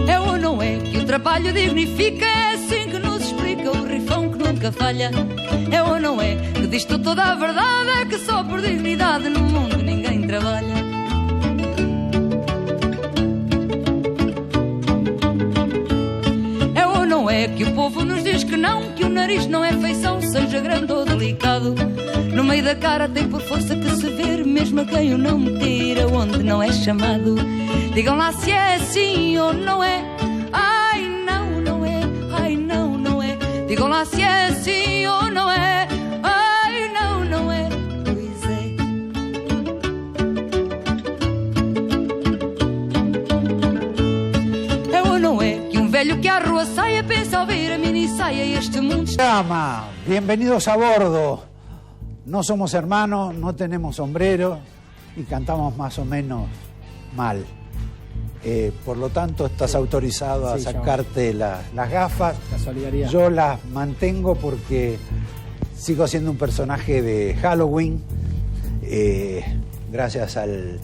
É ou não é que o trabalho dignifica? É assim que nos explica o rifão que nunca falha. É ou não é que diz tu toda a verdade? É que só por dignidade no mundo ninguém trabalha. É ou não é que o povo nos diz que não, que o nariz não é feição, seja grande ou delicado. No meio da cara tem por força que se ver, mesmo a quem o não meter onde não é chamado. Digam lá se é assim ou não é. Ai não, não é. Ai não, não é. Digam lá se é assim ou não é. Ai não, não é. Pois é. É ou não é que um velho que à rua saia pensa ouvir a mini saia e este mundo Llama, bienvenidos a bordo. No somos hermanos, no tenemos sombrero y cantamos más o menos mal. Por lo tanto, estás autorizado a sacarte las gafas. La solidaridad. Yo las mantengo porque sigo siendo un personaje de Halloween. Gracias al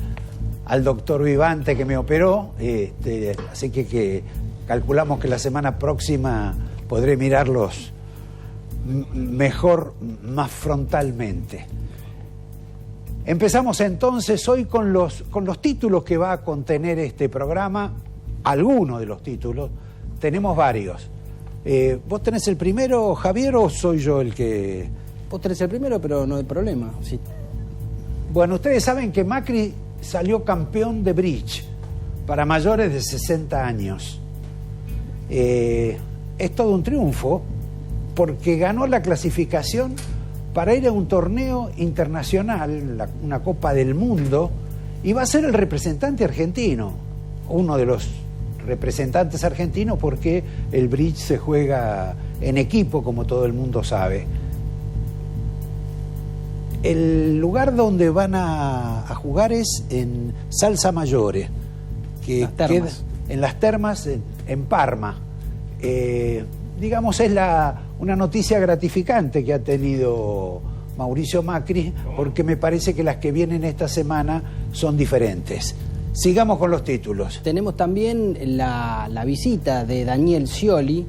doctor Vivante que me operó. Así que calculamos que la semana próxima podré mirarlos mejor, más frontalmente. Empezamos entonces hoy con los títulos que va a contener este programa. Algunos de los títulos, tenemos varios. ¿Vos tenés el primero, Javier, o soy yo el que...? Vos tenés el primero, pero no hay problema. Sí. Bueno, ustedes saben que Macri salió campeón de bridge para mayores de 60 años. Es todo un triunfo, porque ganó la clasificación para ir a un torneo internacional, una Copa del Mundo, y va a ser el representante argentino, uno de los representantes argentinos, porque el bridge se juega en equipo, como todo el mundo sabe. El lugar donde van a jugar es en Salsa Maggiore, que queda en las termas en Parma. Digamos, es una noticia gratificante que ha tenido Mauricio Macri, porque me parece que las que vienen esta semana son diferentes. Sigamos con los títulos. Tenemos también la visita de Daniel Scioli,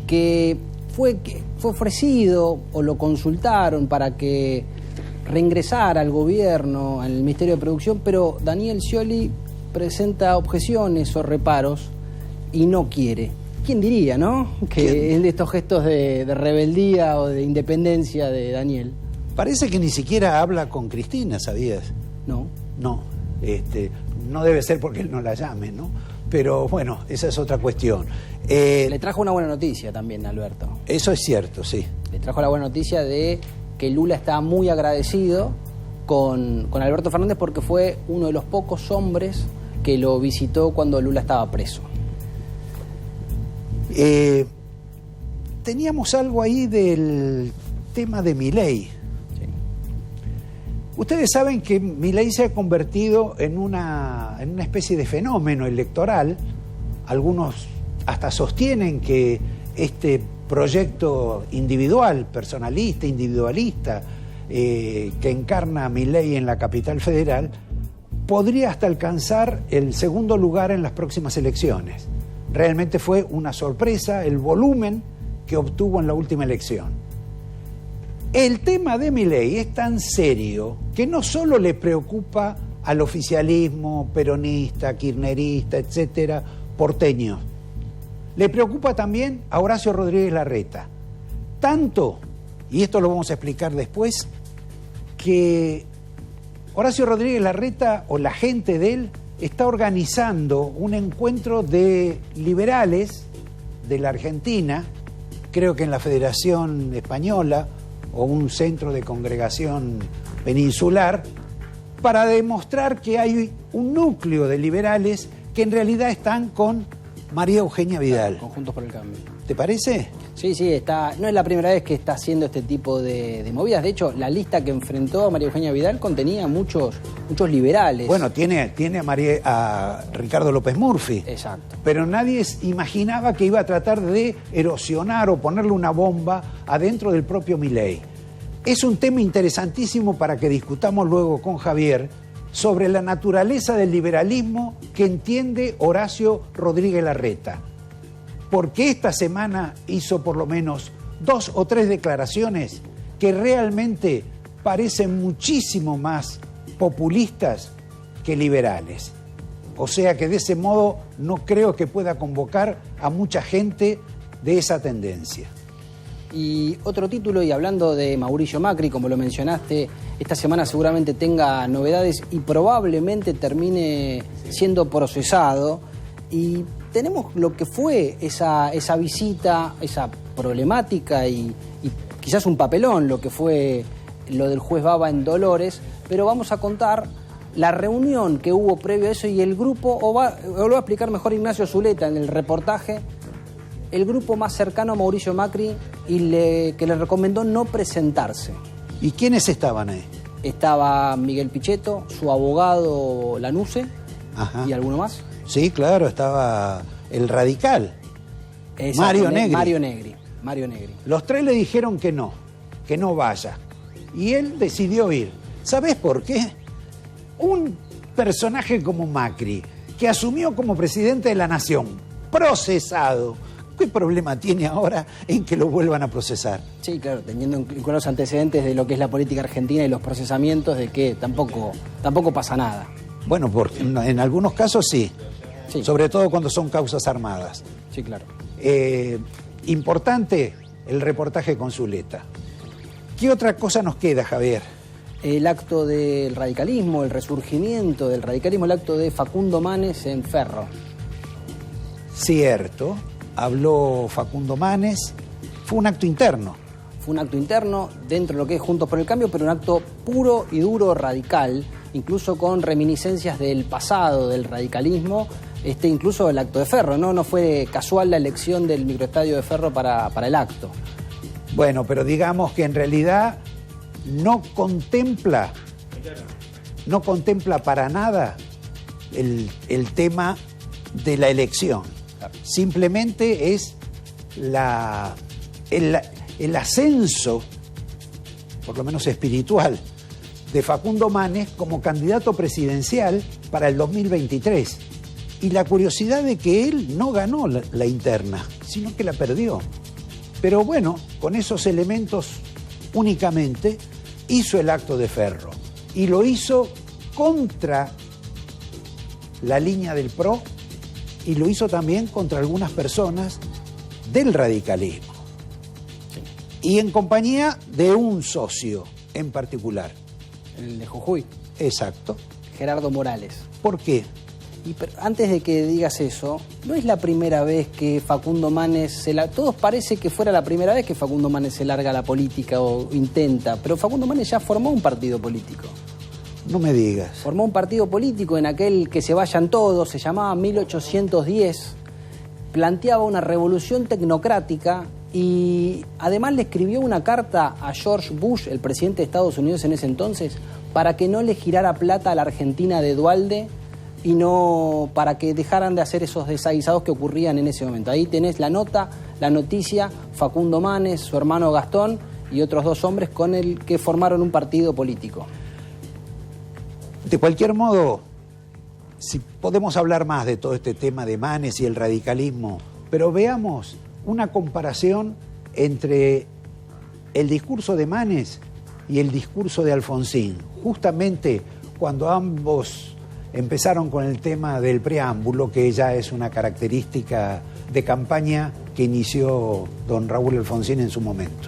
que fue ofrecido o lo consultaron para que reingresara al gobierno, al Ministerio de Producción, pero Daniel Scioli presenta objeciones o reparos y no quiere. ¿Quién diría, no? Que es de estos gestos de rebeldía o de independencia de Daniel. Parece que ni siquiera habla con Cristina, ¿sabías? No. No, no debe ser porque él no la llame, ¿no? Pero bueno, esa es otra cuestión. Le trajo una buena noticia también, Alberto. Eso es cierto, sí. Le trajo la buena noticia de que Lula está muy agradecido con Alberto Fernández, porque fue uno de los pocos hombres que lo visitó cuando Lula estaba preso. Teníamos algo ahí del tema de Milei. Sí. Ustedes saben que Milei se ha convertido en una especie de fenómeno electoral. Algunos hasta sostienen que este proyecto individual, personalista, individualista, que encarna Milei en la capital federal, podría hasta alcanzar el segundo lugar en las próximas elecciones. Realmente fue una sorpresa el volumen que obtuvo en la última elección. El tema de Milei es tan serio que no solo le preocupa al oficialismo peronista, kirchnerista, etcétera, porteño. Le preocupa también a Horacio Rodríguez Larreta. Tanto, y esto lo vamos a explicar después, que Horacio Rodríguez Larreta, o la gente de él, está organizando un encuentro de liberales de la Argentina, creo que en la Federación Española, o un centro de congregación peninsular, para demostrar que hay un núcleo de liberales que en realidad están con María Eugenia Vidal. Con Juntos por el Cambio. ¿Te parece? Sí, no es la primera vez que está haciendo este tipo de movidas. De hecho, la lista que enfrentó a María Eugenia Vidal contenía muchos liberales. Bueno, tiene a Ricardo López Murphy. Exacto. Pero nadie imaginaba que iba a tratar de erosionar o ponerle una bomba adentro del propio Milei. Es un tema interesantísimo para que discutamos luego con Javier, sobre la naturaleza del liberalismo que entiende Horacio Rodríguez Larreta, porque esta semana hizo por lo menos 2 o 3 declaraciones que realmente parecen muchísimo más populistas que liberales. O sea que de ese modo no creo que pueda convocar a mucha gente de esa tendencia. Y otro título, y hablando de Mauricio Macri, como lo mencionaste, esta semana seguramente tenga novedades y probablemente termine siendo procesado. Y tenemos lo que fue esa visita, esa problemática y quizás un papelón, lo que fue lo del juez Baba en Dolores, pero vamos a contar la reunión que hubo previo a eso y el grupo, o lo va a explicar mejor Ignacio Zuleta en el reportaje, el grupo más cercano a Mauricio Macri y que le recomendó no presentarse. ¿Y quiénes estaban ahí? Estaba Miguel Pichetto, su abogado Lanuse. Ajá. ¿Y alguno más? Sí, claro, estaba el radical, Mario Negri. Mario Negri. Los 3 le dijeron que no vaya. Y él decidió ir. ¿Sabés por qué? Un personaje como Macri, que asumió como presidente de la nación, procesado, ¿qué problema tiene ahora en que lo vuelvan a procesar? Sí, claro, teniendo en cuenta los antecedentes de lo que es la política argentina y los procesamientos, de que tampoco pasa nada. Bueno, porque en algunos casos sí, sobre todo cuando son causas armadas. Sí, claro. Importante el reportaje con Zuleta. ¿Qué otra cosa nos queda, Javier? El acto del radicalismo, el resurgimiento del radicalismo, el acto de Facundo Manes en Ferro. Cierto, habló Facundo Manes, fue un acto interno. Fue un acto interno dentro de lo que es Juntos por el Cambio, pero un acto puro y duro radical, incluso con reminiscencias del pasado del radicalismo, incluso el acto de Ferro, ¿no? No fue casual la elección del microestadio de Ferro para el acto. Bueno, pero digamos que en realidad no contempla para nada el tema de la elección. Simplemente es el ascenso, por lo menos espiritual, de Facundo Manes como candidato presidencial para el 2023. Y la curiosidad de que él no ganó la interna, sino que la perdió. Pero bueno, con esos elementos únicamente hizo el acto de Ferro. Y lo hizo contra la línea del PRO y lo hizo también contra algunas personas del radicalismo. Y en compañía de un socio en particular. El de Jujuy. Exacto. Gerardo Morales. ¿Por qué? Pero antes de que digas eso, no es la primera vez que Facundo Manes todos parece que fuera la primera vez que Facundo Manes se larga a la política o intenta, pero Facundo Manes ya formó un partido político. No me digas. Formó un partido político en aquel que se vayan todos, se llamaba 1810, planteaba una revolución tecnocrática y además le escribió una carta a George Bush, el presidente de Estados Unidos en ese entonces, para que no le girara plata a la Argentina de Duhalde y no para que dejaran de hacer esos desaguisados que ocurrían en ese momento. Ahí tenés la noticia, Facundo Manes, su hermano Gastón y otros 2 hombres con el que formaron un partido político. De cualquier modo, si podemos hablar más de todo este tema de Manes y el radicalismo, pero veamos una comparación entre el discurso de Manes y el discurso de Alfonsín, justamente cuando ambos empezaron con el tema del preámbulo, que ya es una característica de campaña que inició don Raúl Alfonsín en su momento.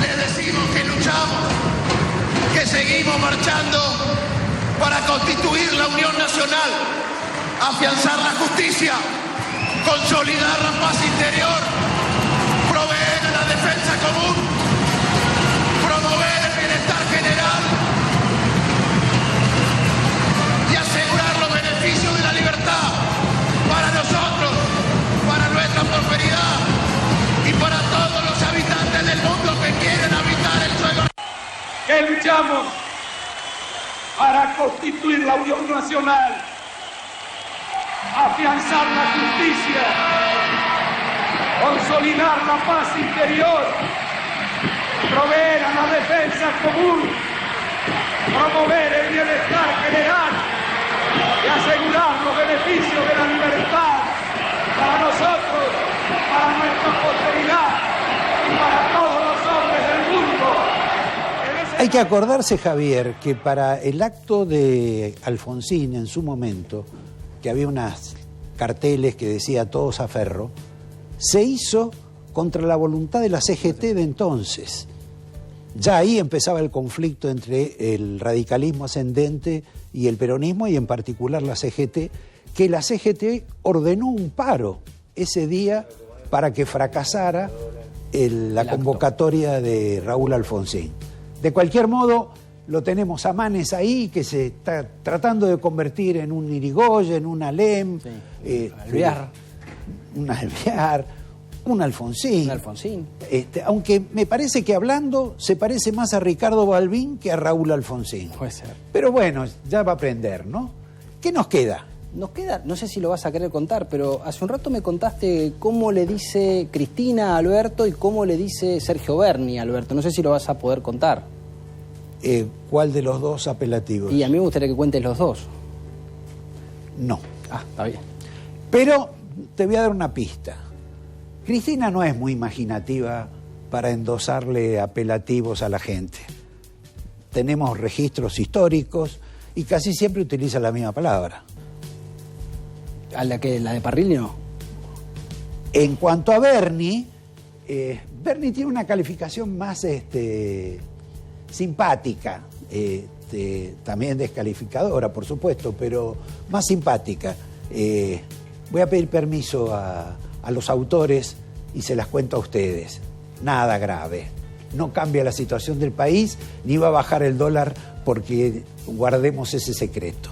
Les decimos que luchamos, que seguimos marchando para constituir la Unión Nacional, afianzar la justicia, consolidar la paz interior, proveer la defensa común, promover el bienestar general y asegurar los beneficios de la libertad para nosotros, para nuestra prosperidad y para todos los habitantes del mundo que quieren habitar el suelo. Que luchamos para constituir la Unión Nacional, afianzar la justicia, consolidar la paz interior, proveer a la defensa común promover el bienestar general y asegurar los beneficios de la libertad para nosotros, para nuestra posteridad y para todos los hombres del mundo. Hay que acordarse, Javier, que para el acto de Alfonsín en su momento, que había unas carteles que decía todos a ferro, se hizo contra la voluntad de la CGT de entonces. Ya ahí empezaba el conflicto entre el radicalismo ascendente y el peronismo, y en particular la CGT, que la CGT ordenó un paro ese día para que fracasara la convocatoria de Raúl Alfonsín. De cualquier modo, lo tenemos a Manes ahí, que se está tratando de convertir en un Irigoyen, un Alem, Alvear. un Alvear, un Alfonsín. Un Alfonsín. Aunque me parece que hablando se parece más a Ricardo Balbín que a Raúl Alfonsín. Puede ser. Pero bueno, ya va a aprender, ¿no? ¿Qué nos queda? Nos queda, no sé si lo vas a querer contar, pero hace un rato me contaste cómo le dice Cristina a Alberto y cómo le dice Sergio Berni a Alberto. No sé si lo vas a poder contar. ¿Cuál de los dos apelativos? Y a mí me gustaría que cuentes los dos. No. Ah, está bien. Pero te voy a dar una pista. Cristina no es muy imaginativa para endosarle apelativos a la gente. Tenemos registros históricos y casi siempre utiliza la misma palabra. ¿A la de Parrilli no? En cuanto a Berni, Berni tiene una calificación más simpática, también descalificadora, por supuesto, pero más simpática. Voy a pedir permiso a los autores y se las cuento a ustedes. Nada grave. No cambia la situación del país, ni va a bajar el dólar porque guardemos ese secreto.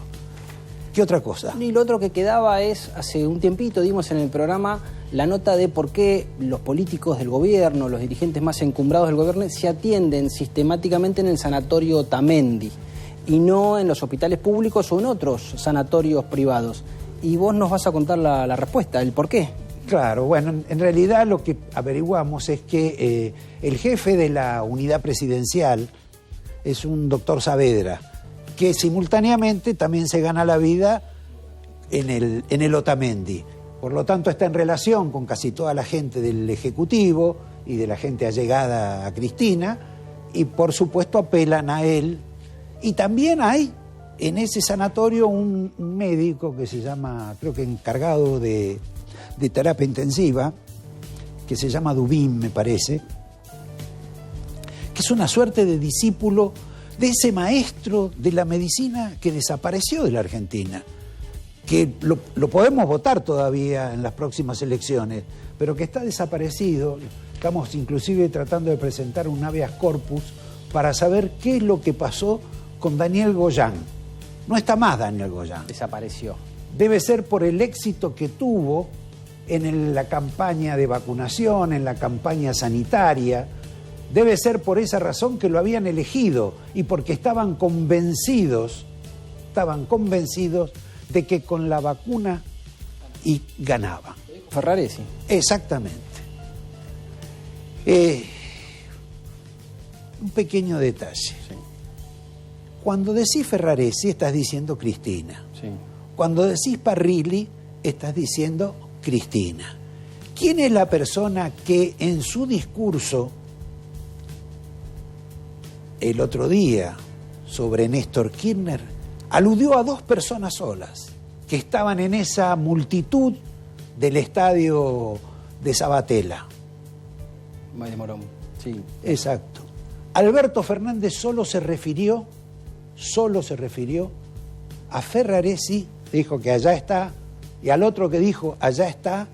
¿Qué otra cosa? Y lo otro que quedaba es, hace un tiempito dimos en el programa la nota de por qué los políticos del gobierno, los dirigentes más encumbrados del gobierno, se atienden sistemáticamente en el sanatorio Tamendi y no en los hospitales públicos o en otros sanatorios privados. Y vos nos vas a contar la respuesta, el por qué. Claro, bueno, en realidad lo que averiguamos es que el jefe de la unidad presidencial es un doctor Saavedra, que simultáneamente también se gana la vida en el Otamendi. Por lo tanto, está en relación con casi toda la gente del Ejecutivo y de la gente allegada a Cristina, y por supuesto apelan a él. Y también hay en ese sanatorio un médico que se llama, creo que encargado de terapia intensiva, que se llama Dubín, me parece, que es una suerte de discípulo de ese maestro de la medicina que desapareció de la Argentina, que lo podemos votar todavía en las próximas elecciones, pero que está desaparecido. Estamos inclusive tratando de presentar un habeas corpus para saber qué es lo que pasó con Daniel Goyán. No está más Daniel Goyán. Desapareció. Debe ser por el éxito que tuvo en la campaña de vacunación, en la campaña sanitaria. Debe ser por esa razón que lo habían elegido y porque estaban convencidos de que con la vacuna y ganaba. Ferraresi. Exactamente. Un pequeño detalle. Sí. Cuando decís Ferraresi estás diciendo Cristina. Sí. Cuando decís Parrilli estás diciendo Cristina. ¿Quién es la persona que en su discurso el otro día sobre Néstor Kirchner aludió a dos personas solas que estaban en esa multitud del estadio de Sabatella? De Morón, sí. Exacto. Alberto Fernández solo se refirió a Ferraresi, dijo que allá está, y al otro que dijo allá está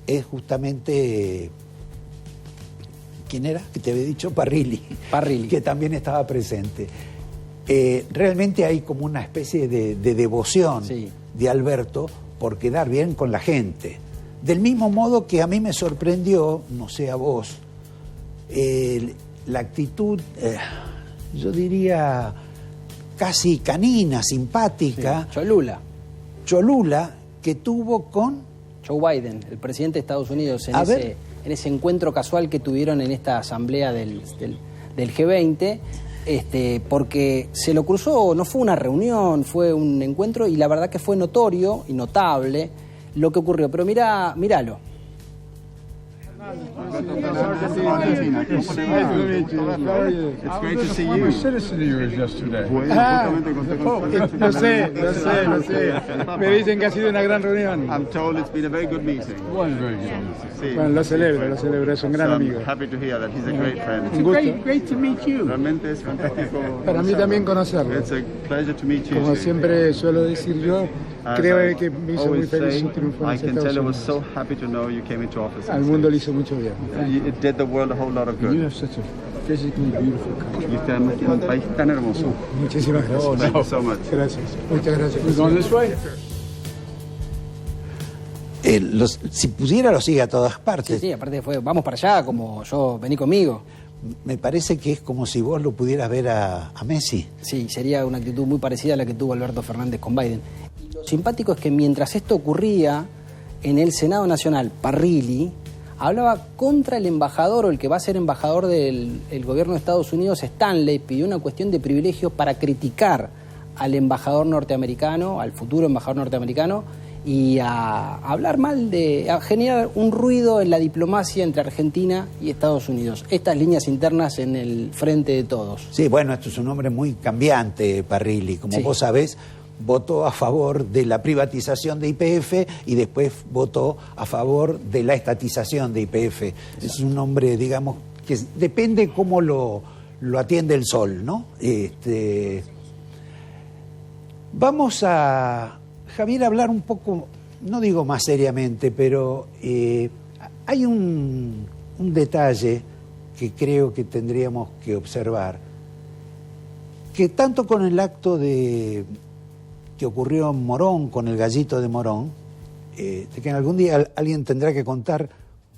es justamente, ¿quién era? Que te había dicho, Parrilli, que también estaba presente. Realmente hay como una especie de devoción, sí, de Alberto por quedar bien con la gente. Del mismo modo que a mí me sorprendió, no sé a vos, la actitud, yo diría, casi canina, simpática. Sí. Cholula, que tuvo con Joe Biden, el presidente de Estados Unidos, en ese encuentro casual que tuvieron en esta asamblea del G20, porque se lo cruzó, no fue una reunión, fue un encuentro y la verdad que fue notorio y notable lo que ocurrió. Pero míralo. It's great to see you. I'm a citizen of yours yesterday. No sé. Me dicen que ha sido una gran reunión. I'm told it's been a very good meeting. One very good. Sí. Bueno, lo celebro, es un gran amigo. I'm happy to hear that he's a great friend. Un gusto. Great to meet you. Realmente es fantástico. Para mí también conocerlo. It's a pleasure to meet you. Como too. siempre suelo decir yo, As creo I que me hizo muy always feliz say, su triunfo en I los can tell Estados I was Unidos. so happy to know you came into office. Al mundo le hizo mucho bien. It did the world a whole lot of You good. have such a physically beautiful country. Y usted es un país tan hermoso. Muchísimas gracias. Thank you so much. Gracias. Muchas gracias. We're going this way? Si pudiera lo sigue a todas partes. Sí, aparte fue, vamos para allá, como yo, vení conmigo. Me parece que es como si vos lo pudieras ver a Messi. Sí, sería una actitud muy parecida a la que tuvo Alberto Fernández con Biden. Y lo simpático es que mientras esto ocurría, en el Senado Nacional, Parrilli hablaba contra el embajador o el que va a ser embajador del gobierno de Estados Unidos, Stanley, pidió una cuestión de privilegio para criticar al embajador norteamericano, al futuro embajador norteamericano, y a hablar mal a generar un ruido en la diplomacia entre Argentina y Estados Unidos. Estas líneas internas en el frente de todos. Sí, bueno, esto es un hombre muy cambiante, Parrilli. Como Sí. vos sabés, votó a favor de la privatización de YPF y después votó a favor de la estatización de YPF. Es un hombre, digamos, que depende cómo lo atiende el sol, ¿no? Vamos a, Javier, hablar un poco, no digo más seriamente, pero hay un detalle que creo que tendríamos que observar, que tanto con el acto que ocurrió en Morón, con el gallito de Morón, de que algún día alguien tendrá que contar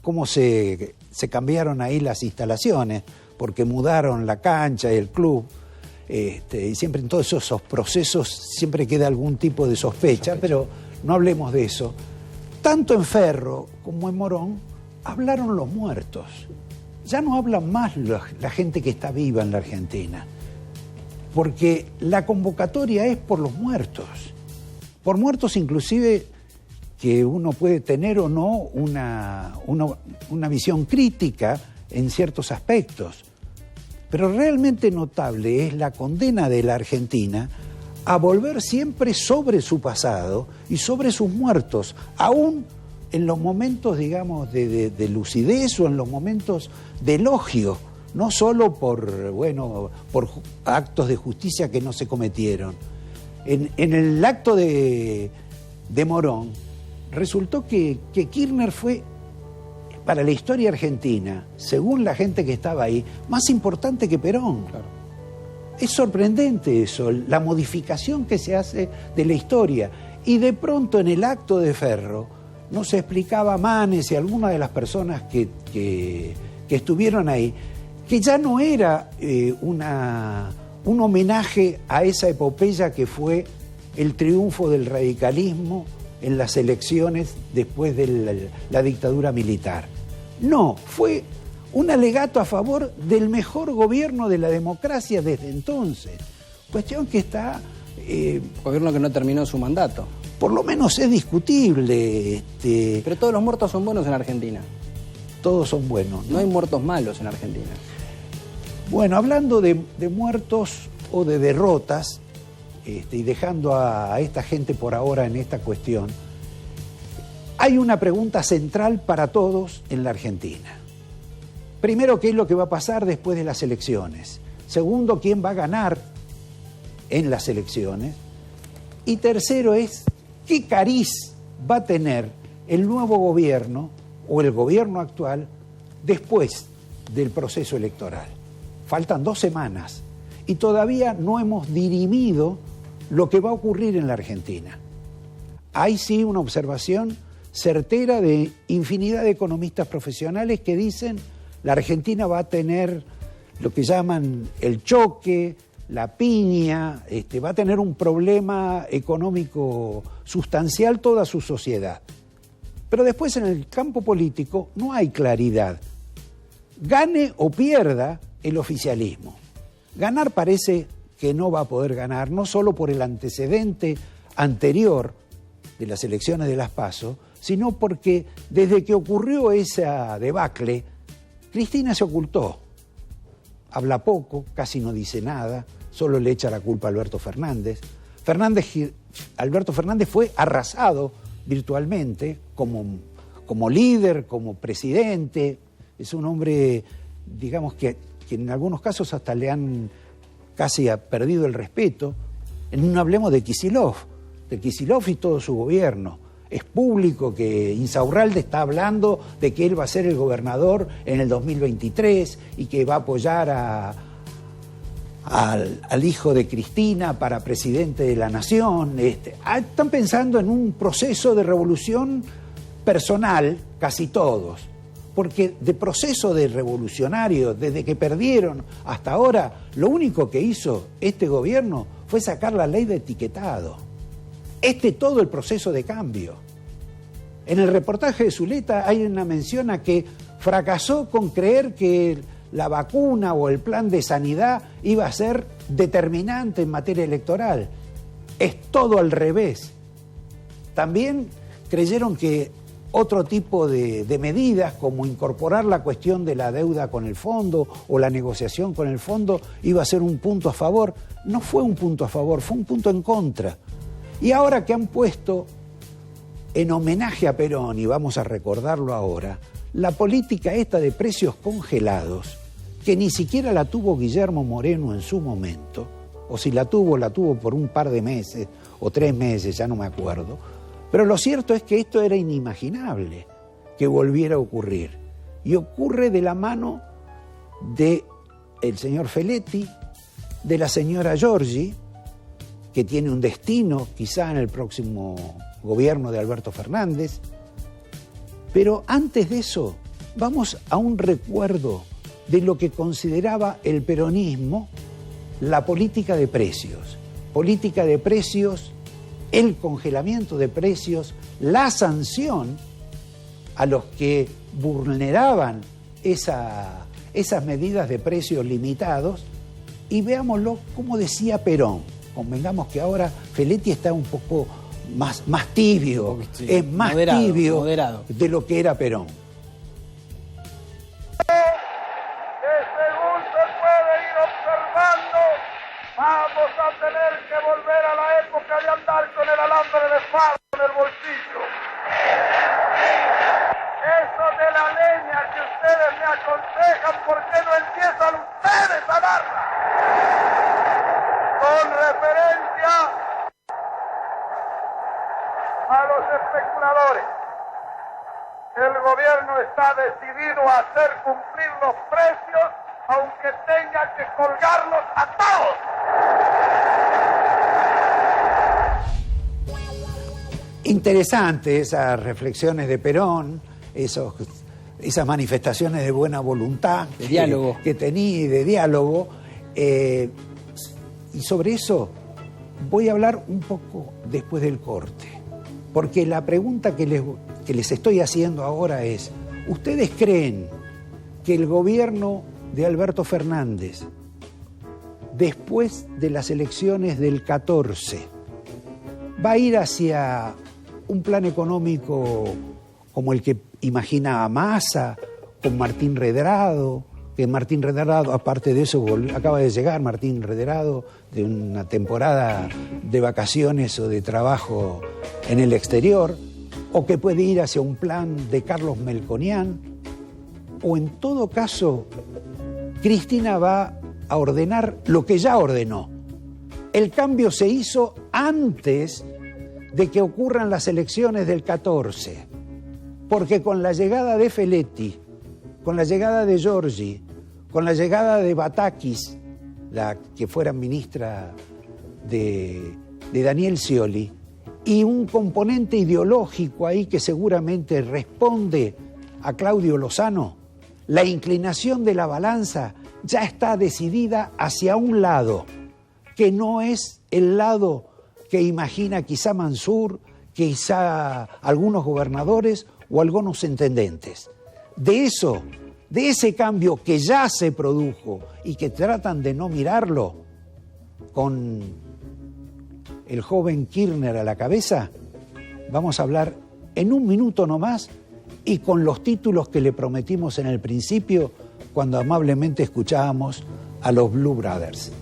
cómo se cambiaron ahí las instalaciones, porque mudaron la cancha y el club, y siempre en todos esos procesos siempre queda algún tipo de sospecha, pero no hablemos de eso. Tanto en Ferro como en Morón hablaron los muertos. Ya no hablan más la gente que está viva en la Argentina, porque la convocatoria es por los muertos. Por muertos inclusive que uno puede tener o no una visión crítica en ciertos aspectos. Pero realmente notable es la condena de la Argentina a volver siempre sobre su pasado y sobre sus muertos, aún en los momentos, digamos, de lucidez o en los momentos de elogio, no solo por actos de justicia que no se cometieron. En el acto de Morón resultó que Kirchner fue, para la historia argentina, según la gente que estaba ahí, más importante que Perón. Claro. Es sorprendente eso, la modificación que se hace de la historia. Y de pronto en el acto de Ferro no se explicaba a Manes y a algunas de las personas que estuvieron ahí, que ya no era un homenaje a esa epopeya que fue el triunfo del radicalismo en las elecciones después de la dictadura militar. No, fue un alegato a favor del mejor gobierno de la democracia desde entonces. Cuestión que está... Gobierno que no terminó su mandato. Por lo menos es discutible. Pero todos los muertos son buenos en Argentina. Todos son buenos, ¿no? No hay muertos malos en Argentina. Bueno, hablando de muertos o de derrotas, y dejando a esta gente por ahora en esta cuestión, hay una pregunta central para todos en la Argentina. Primero, ¿qué es lo que va a pasar después de las elecciones? Segundo, ¿quién va a ganar en las elecciones? Y tercero es, ¿qué cariz va a tener el nuevo gobierno o el gobierno actual después del proceso electoral? Faltan 2 semanas y todavía no hemos dirimido lo que va a ocurrir en la Argentina. Hay sí una observación certera de infinidad de economistas profesionales que dicen la Argentina va a tener lo que llaman el choque, la piña, va a tener un problema económico sustancial toda su sociedad. Pero después en el campo político no hay claridad. Gane o pierda el oficialismo. Ganar parece que no va a poder ganar, no solo por el antecedente anterior de las elecciones de las PASO, sino porque desde que ocurrió esa debacle, Cristina se ocultó. Habla poco, casi no dice nada, solo le echa la culpa a Alberto Fernández. Alberto Fernández fue arrasado virtualmente como líder, como presidente. Es un hombre, digamos, que en algunos casos hasta le han casi perdido el respeto. No hablemos de Kicillof y todo su gobierno. Es público que Insaurralde está hablando de que él va a ser el gobernador en el 2023 y que va a apoyar al hijo de Cristina para presidente de la nación. Están pensando en un proceso de revolución personal, casi todos, porque de proceso de revolucionario, desde que perdieron hasta ahora, lo único que hizo este gobierno fue sacar la ley de etiquetado. Todo el proceso de cambio. En el reportaje de Zuleta hay una mención a que fracasó con creer que la vacuna o el plan de sanidad iba a ser determinante en materia electoral. Es todo al revés. También creyeron que otro tipo de medidas, como incorporar la cuestión de la deuda con el fondo o la negociación con el fondo, iba a ser un punto a favor. No fue un punto a favor, fue un punto en contra. Y ahora que han puesto en homenaje a Perón, y vamos a recordarlo ahora, la política esta de precios congelados, que ni siquiera la tuvo Guillermo Moreno en su momento, o si la tuvo por un par de meses o 3 meses, ya no me acuerdo, pero lo cierto es que esto era inimaginable que volviera a ocurrir. Y ocurre de la mano del señor Feletti, de la señora Giorgi, que tiene un destino quizá en el próximo gobierno de Alberto Fernández. Pero antes de eso, vamos a un recuerdo de lo que consideraba el peronismo la política de precios. Política de precios, el congelamiento de precios, la sanción a los que vulneraban esas medidas de precios limitados. Y veámoslo como decía Perón. Convengamos que ahora Feletti está un poco más tibio, sí, es más tibio de lo que era Perón. Que según se puede ir observando, vamos a tener que volver a la época de andar con el alambre de fardo en el bolsillo. Eso de la leña que ustedes me aconsejan, ¿por qué no empiezan ustedes a darla? Con referencia a los especuladores, el gobierno está decidido a hacer cumplir los precios, aunque tenga que colgarlos a todos. Interesante esas reflexiones de Perón, esas manifestaciones de buena voluntad, de diálogo que tenía, de diálogo. Y sobre eso voy a hablar un poco después del corte, porque la pregunta que les estoy haciendo ahora es: ¿ustedes creen que el gobierno de Alberto Fernández, después de las elecciones del 14, va a ir hacia un plan económico como el que imaginaba Massa, con Martín Redrado? Que Martín Redrado, aparte de eso, acaba de llegar Martín Redrado de una temporada de vacaciones o de trabajo en el exterior, o que puede ir hacia un plan de Carlos Melconian, o en todo caso, Cristina va a ordenar lo que ya ordenó. El cambio se hizo antes de que ocurran las elecciones del 14, porque con la llegada de Feletti, con la llegada de Giorgi, con la llegada de Batakis, la que fuera ministra de Daniel Scioli, y un componente ideológico ahí que seguramente responde a Claudio Lozano, la inclinación de la balanza ya está decidida hacia un lado, que no es el lado que imagina quizá Mansur, quizá algunos gobernadores o algunos intendentes. De eso de ese cambio que ya se produjo y que tratan de no mirarlo, con el joven Kirchner a la cabeza, vamos a hablar en un minuto nomás y con los títulos que le prometimos en el principio cuando amablemente escuchábamos a los Blue Brothers.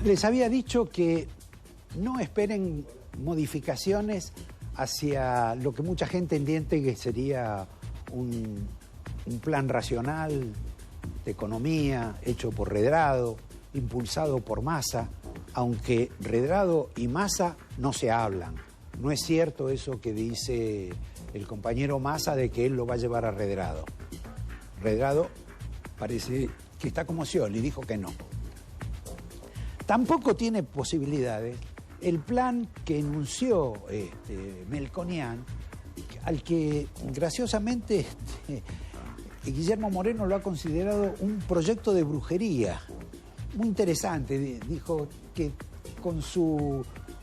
Les había dicho que no esperen modificaciones hacia lo que mucha gente entiende que sería un plan racional de economía hecho por Redrado, impulsado por Massa, aunque Redrado y Massa no se hablan. No es cierto eso que dice el compañero Massa de que él lo va a llevar a Redrado. Redrado parece que está como Scioli, dijo que no. Tampoco tiene posibilidades el plan que enunció Melconian, al que graciosamente Guillermo Moreno lo ha considerado un proyecto de brujería. Muy interesante, dijo que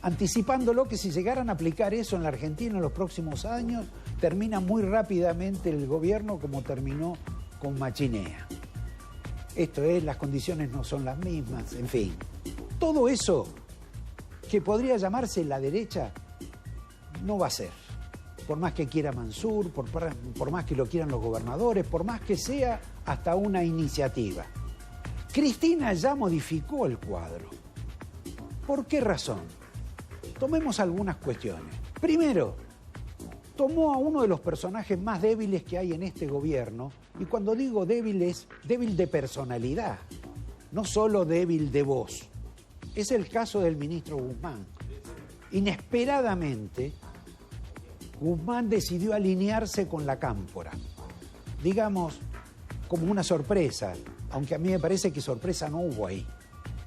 anticipándolo que si llegaran a aplicar eso en la Argentina en los próximos años, termina muy rápidamente el gobierno como terminó con Machinea. Esto es, las condiciones no son las mismas, en fin. Todo eso que podría llamarse la derecha no va a ser. Por más que quiera Mansur, por más que lo quieran los gobernadores, por más que sea hasta una iniciativa. Cristina ya modificó el cuadro. ¿Por qué razón? Tomemos algunas cuestiones. Primero, tomó a uno de los personajes más débiles que hay en este gobierno, y cuando digo débil es débil de personalidad, no solo débil de voz. Es el caso del ministro Guzmán. Inesperadamente, Guzmán decidió alinearse con la cámpora. Digamos, como una sorpresa, aunque a mí me parece que sorpresa no hubo ahí.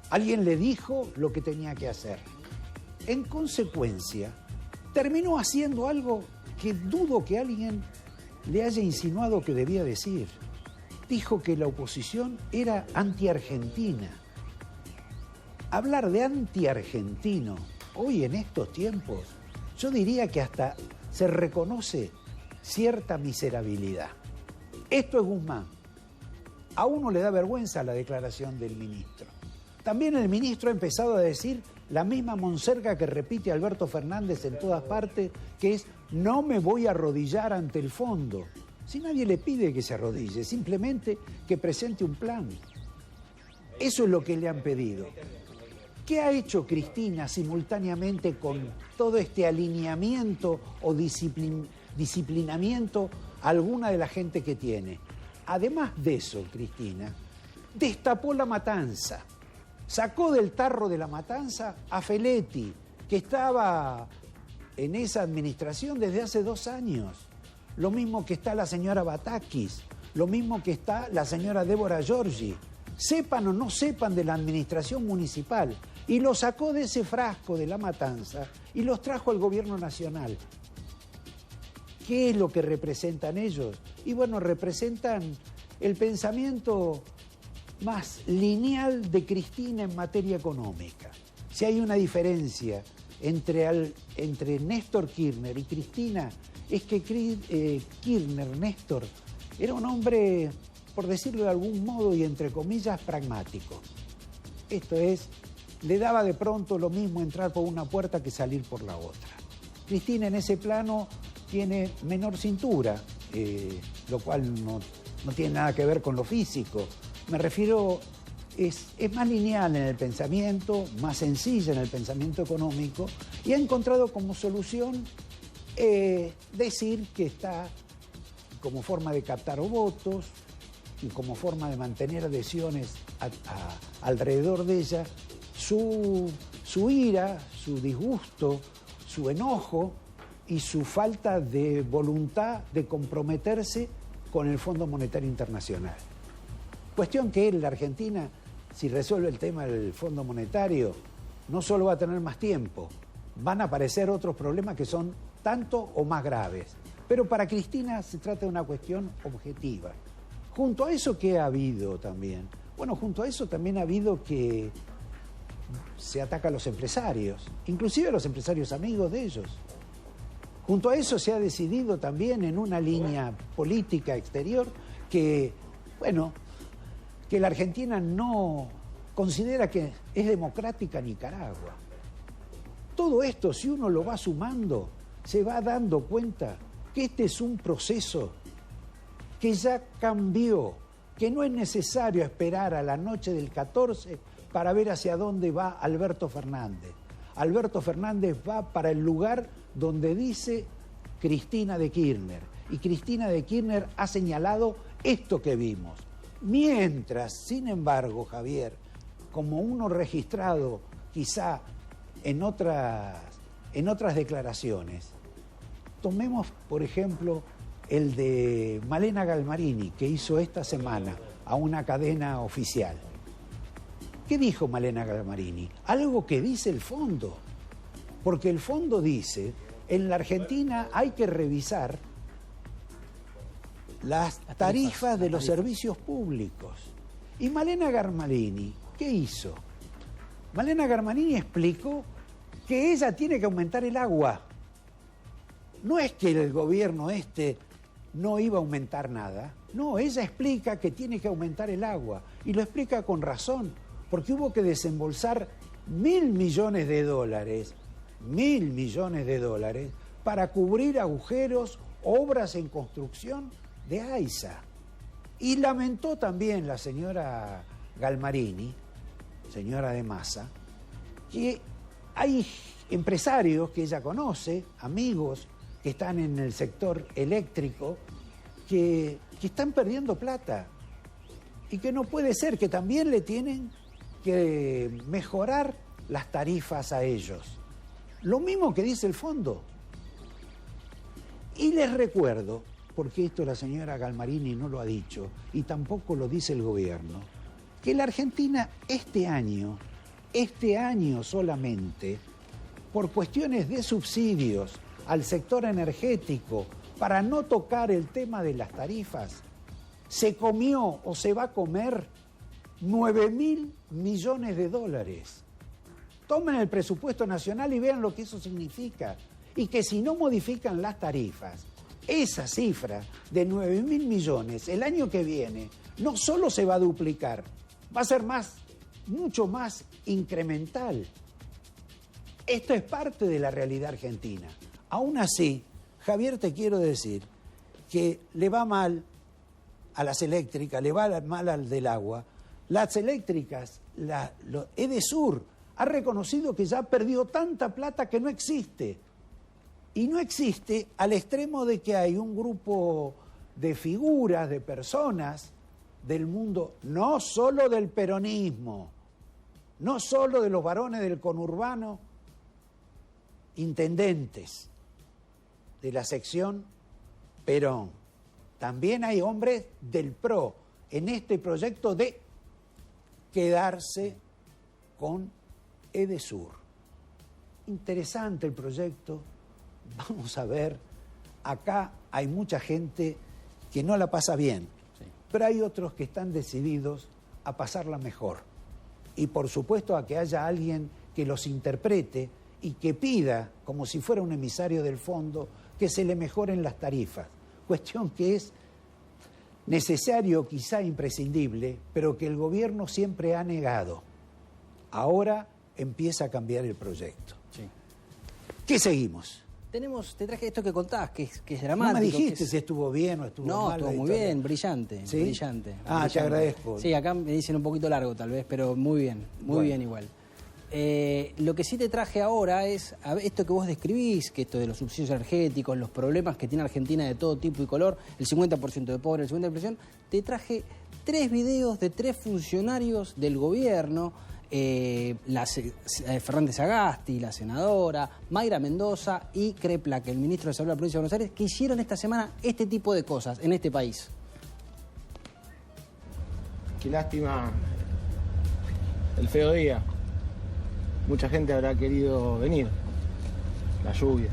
Alguien le dijo lo que tenía que hacer. En consecuencia, terminó haciendo algo que dudo que alguien le haya insinuado que debía decir. Dijo que la oposición era anti-argentina. Hablar de anti-argentino hoy en estos tiempos, yo diría que hasta se reconoce cierta miserabilidad. Esto es Guzmán. A uno le da vergüenza la declaración del ministro. También el ministro ha empezado a decir la misma monserga que repite Alberto Fernández en todas partes, que es: no me voy a arrodillar ante el fondo. Si nadie le pide que se arrodille, simplemente que presente un plan. Eso es lo que le han pedido. ¿Qué ha hecho Cristina simultáneamente con todo este alineamiento o disciplinamiento a alguna de la gente que tiene? Además de eso, Cristina destapó la matanza. Sacó del tarro de la matanza a Feletti, que estaba en esa administración desde hace 2 años. Lo mismo que está la señora Batakis, lo mismo que está la señora Débora Giorgi. Sepan o no sepan de la administración municipal. Y los sacó de ese frasco de la matanza y los trajo al gobierno nacional. ¿Qué es lo que representan ellos? Y bueno, representan el pensamiento más lineal de Cristina en materia económica. Si hay una diferencia entre Néstor Kirchner y Cristina, es que Kirchner, Néstor, era un hombre, por decirlo de algún modo y entre comillas, pragmático. Esto es, le daba de pronto lo mismo entrar por una puerta que salir por la otra. Cristina en ese plano tiene menor cintura, lo cual no tiene nada que ver con lo físico. Me refiero, es más lineal en el pensamiento, más sencilla en el pensamiento económico, y ha encontrado como solución decir que está como forma de captar votos y como forma de mantener adhesiones alrededor de ella, su ira, su disgusto, su enojo y su falta de voluntad de comprometerse con el Fondo Monetario Internacional. Cuestión que la Argentina, si resuelve el tema del Fondo Monetario, no solo va a tener más tiempo, van a aparecer otros problemas que son tanto o más graves. Pero para Cristina se trata de una cuestión objetiva. Junto a eso, ¿qué ha habido también? Bueno, junto a eso también ha habido que se ataca a los empresarios, inclusive a los empresarios amigos de ellos. Junto a eso se ha decidido también en una línea política exterior que, bueno, que la Argentina no considera que es democrática Nicaragua. Todo esto, si uno lo va sumando, se va dando cuenta que este es un proceso que ya cambió, que no es necesario esperar a la noche del 14 para ver hacia dónde va Alberto Fernández. Alberto Fernández va para el lugar donde dice Cristina de Kirchner. Y Cristina de Kirchner ha señalado esto que vimos. Mientras, sin embargo, Javier, como uno registrado quizá en otras declaraciones, tomemos, por ejemplo, el de Malena Galmarini, que hizo esta semana a una cadena oficial. ¿Qué dijo Malena Galmarini? Algo que dice el fondo, porque el fondo dice, en la Argentina hay que revisar las tarifas de los servicios públicos. Y Malena Galmarini, ¿qué hizo? Malena Galmarini explicó que ella tiene que aumentar el agua. No es que el gobierno no iba a aumentar nada. No, ella explica que tiene que aumentar el agua. Y lo explica con razón, porque hubo que desembolsar $1.000 millones, $1.000 millones para cubrir agujeros, obras en construcción de AISA. Y lamentó también la señora Galmarini, señora de Massa, que hay empresarios que ella conoce, amigos que están en el sector eléctrico, que están perdiendo plata y que no puede ser, que también le tienen que mejorar las tarifas a ellos. Lo mismo que dice el fondo. Y les recuerdo, porque esto la señora Galmarini no lo ha dicho y tampoco lo dice el gobierno, que la Argentina este año solamente, por cuestiones de subsidios al sector energético, para no tocar el tema de las tarifas, se comió o se va a comer $9.000 millones. Tomen el presupuesto nacional y vean lo que eso significa. Y que si no modifican las tarifas, esa cifra de 9.000 millones el año que viene no solo se va a duplicar, va a ser mucho más incremental. Esto es parte de la realidad argentina. Aún así, Javier, te quiero decir que le va mal a las eléctricas, le va mal al del agua. Las eléctricas, Edesur ha reconocido que ya perdió tanta plata que no existe. Y no existe al extremo de que hay un grupo de figuras, de personas del mundo, no solo del peronismo, no solo de los varones del conurbano, intendentes de la sección Perón. También hay hombres del PRO en este proyecto de quedarse con Edesur. Interesante el proyecto. Vamos a ver, acá hay mucha gente que no la pasa bien, sí, pero hay otros que están decididos a pasarla mejor. Y por supuesto a que haya alguien que los interprete y que pida, como si fuera un emisario del fondo, que se le mejoren las tarifas. Cuestión que es necesario, quizá imprescindible, pero que el gobierno siempre ha negado. Ahora empieza a cambiar el proyecto. Sí. ¿Qué seguimos? Te traje esto que contás, que es dramático. No me dijiste si estuvo bien o estuvo mal. No, estuvo muy bien, brillante. ¿Sí? Brillante. Ah, brillante. Te agradezco. Sí, acá me dicen un poquito largo tal vez, pero muy bien, muy bien igual. Lo que sí te traje ahora es esto que vos describís, que esto de los subsidios energéticos, los problemas que tiene Argentina de todo tipo y color, el 50% de pobre, el 50% de inflación. Te traje 3 videos de 3 funcionarios del gobierno, Fernández Sagasti, la senadora, Mayra Mendoza y Kreplak, el ministro de Salud de la provincia de Buenos Aires, que hicieron esta semana este tipo de cosas en este país. Qué lástima el feo día. Mucha gente habrá querido venir. La lluvia.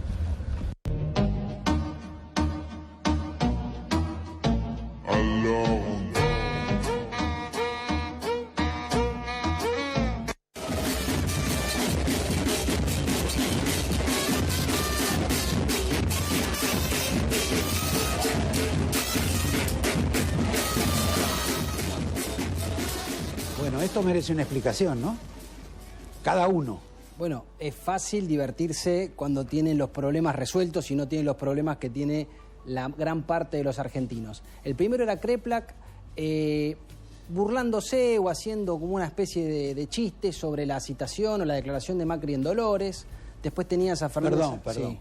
Bueno, esto merece una explicación, ¿no? Cada uno. Bueno, es fácil divertirse cuando tienen los problemas resueltos y no tienen los problemas que tiene la gran parte de los argentinos. El primero era Kreplak, burlándose o haciendo como una especie de chiste sobre la citación o la declaración de Macri en Dolores. Después tenías a Fernández... Perdón. Sí.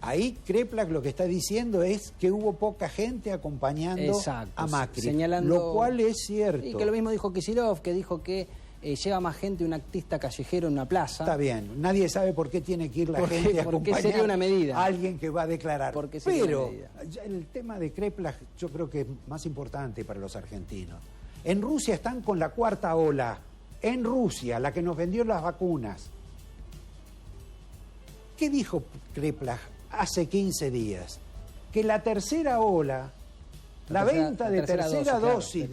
Ahí Kreplak lo que está diciendo es que hubo poca gente acompañando a Macri, señalando, lo cual es cierto. Y que lo mismo dijo Kicillof, que dijo que lleva más gente un artista callejero en una plaza. Está bien, nadie sabe por qué tiene que ir la gente a acompañar sería una medida. A alguien que va a declarar. Pero ya el tema de Kreplak yo creo que es más importante para los argentinos. En Rusia están con la 4ª ola. En Rusia, la que nos vendió las vacunas. ¿Qué dijo Kreplak hace 15 días? Que la 3ª ola... La venta de tercera dosis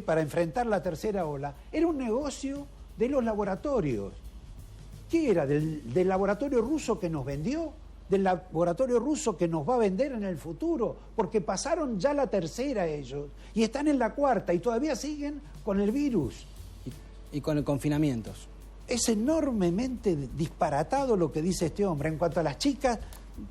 para enfrentar la 3ª ola era un negocio de los laboratorios. ¿Qué era? ¿Del laboratorio ruso que nos vendió? ¿Del laboratorio ruso que nos va a vender en el futuro? Porque pasaron ya la 3ª ellos y están en la 4ª y todavía siguen con el virus. Y con el confinamientos. Es enormemente disparatado lo que dice este hombre. En cuanto a las chicas...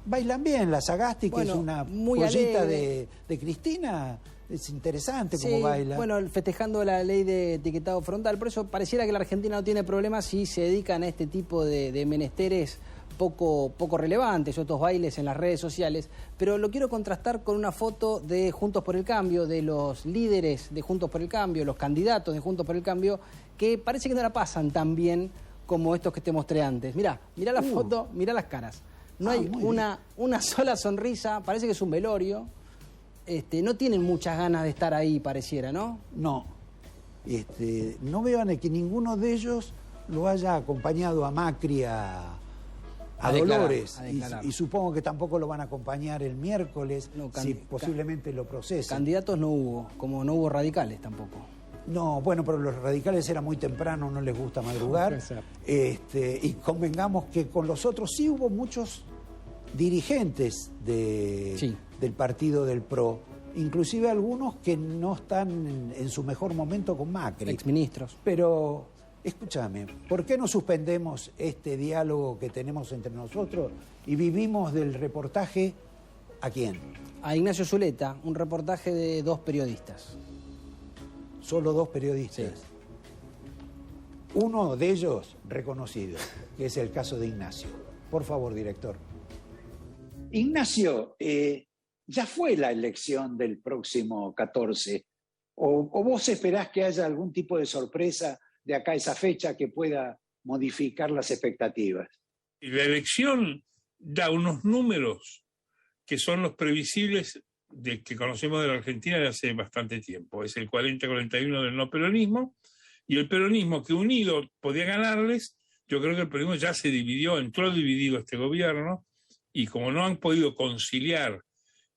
Bailan bien, la Sagasti, que es una pollita de Cristina, es interesante cómo baila. Bueno, festejando la ley de etiquetado frontal, por eso pareciera que la Argentina no tiene problemas si se dedican a este tipo de menesteres poco relevantes, otros bailes en las redes sociales, pero lo quiero contrastar con una foto de Juntos por el Cambio, de los líderes de Juntos por el Cambio, los candidatos de Juntos por el Cambio, que parece que no la pasan tan bien como estos que te mostré antes. Mirá la foto, mirá las caras. No hay una sola sonrisa, parece que es un velorio. No tienen muchas ganas de estar ahí, pareciera, ¿no? No. No veo que ninguno de ellos lo haya acompañado a Macri a Dolores. Y supongo que tampoco lo van a acompañar el miércoles, si posiblemente lo procesen. Candidatos no hubo, como no hubo radicales tampoco. No, bueno, pero los radicales era muy temprano, no les gusta madrugar. Y convengamos que con los otros sí hubo muchos dirigentes del partido del PRO, inclusive algunos que no están en su mejor momento con Macri. Exministros. Pero, escúchame, ¿por qué no suspendemos este diálogo que tenemos entre nosotros y vivimos del reportaje a quién? A Ignacio Zuleta, un reportaje de 2 periodistas. Solo 2 periodistas. Sí. Uno de ellos reconocido, que es el caso de Ignacio. Por favor, director. Ignacio, ya fue la elección del próximo 14. ¿O vos esperás que haya algún tipo de sorpresa de acá a esa fecha que pueda modificar las expectativas? La elección da unos números que son los previsibles que conocemos de la Argentina de hace bastante tiempo. Es el 40-41 del no peronismo, y el peronismo que unido podía ganarles. Yo creo que el peronismo ya se dividió, entró dividido este gobierno, y como no han podido conciliar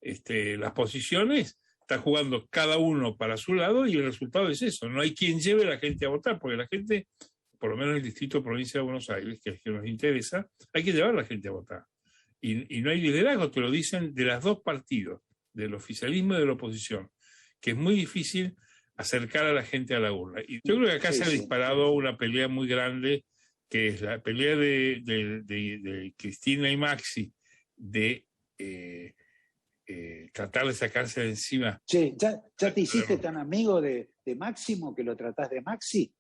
las posiciones, está jugando cada uno para su lado, y el resultado es eso. No hay quien lleve a la gente a votar, porque la gente, por lo menos en el distrito de Provincia de Buenos Aires, que es el que nos interesa, hay que llevar a la gente a votar. Y no hay liderazgo, te lo dicen de los 2 partidos, del oficialismo y de la oposición, que es muy difícil acercar a la gente a la urna. Y yo creo que acá se ha disparado una pelea muy grande, que es la pelea de Cristina y Maxi, de tratar de sacarse de encima. Che, ¿ya te hiciste tan amigo de Máximo que lo tratás de Maxi?